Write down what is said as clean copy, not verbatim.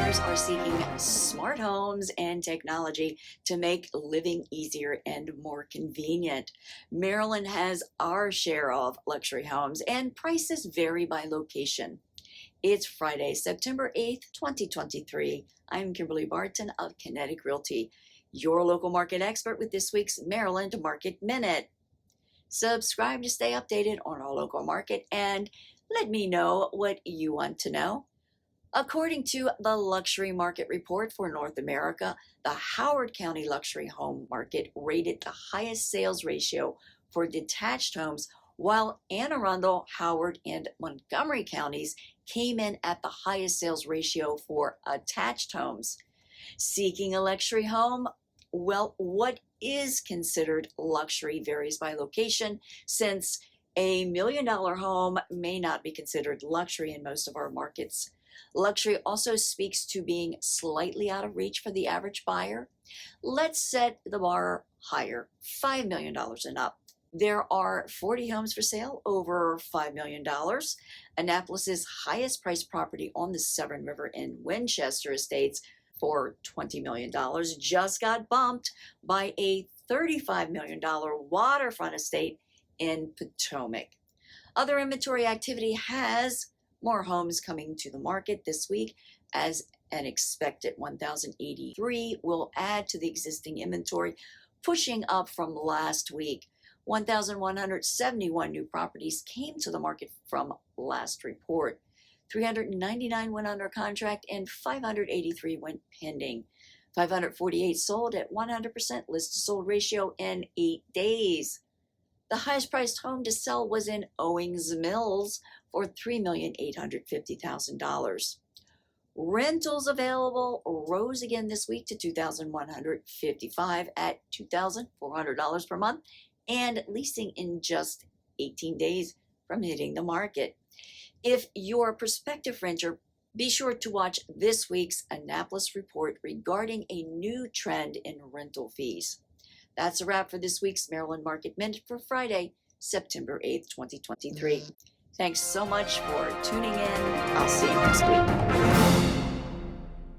buyers are seeking smart homes and technology to make living easier and more convenient. Maryland has our share of luxury homes, and prices vary by location. It's Friday, September 8th, 2023. I'm Kimberly Barton of Kinetic Realty, your local market expert with this week's Maryland Market Minute. Subscribe to stay updated on our local market and let me know what you want to know. According to the Luxury Market Report for North America, the Howard County luxury home market rated the highest sales ratio for detached homes, while Anne Arundel, Howard, and Montgomery counties came in at the highest sales ratio for attached homes. Seeking a luxury home? Well, what is considered luxury varies by location, since a $1 million home may not be considered luxury in most of our markets. Luxury also speaks to being slightly out of reach for the average buyer. Let's set the bar higher, $5 million and up. There are 40 homes for sale over $5 million. Annapolis's highest priced property on the Severn River in Winchester Estates for $20 million just got bumped by a $35 million waterfront estate in Potomac. Other inventory activity has more homes coming to the market this week, as an expected 1,083 will add to the existing inventory, pushing up from last week. 1,171 new properties came to the market from last report. 399 went under contract and 583 went pending. 548 sold at 100% list to sold ratio in 8 days. The highest priced home to sell was in Owings Mills for $3,850,000. Rentals available rose again this week to $2,155 at $2,400 per month, and leasing in just 18 days from hitting the market. If you're a prospective renter, be sure to watch this week's Annapolis report regarding a new trend in rental fees. That's a wrap for this week's Maryland Market Minute for Friday, September 8th, 2023. Thanks so much for tuning in. I'll see you next week.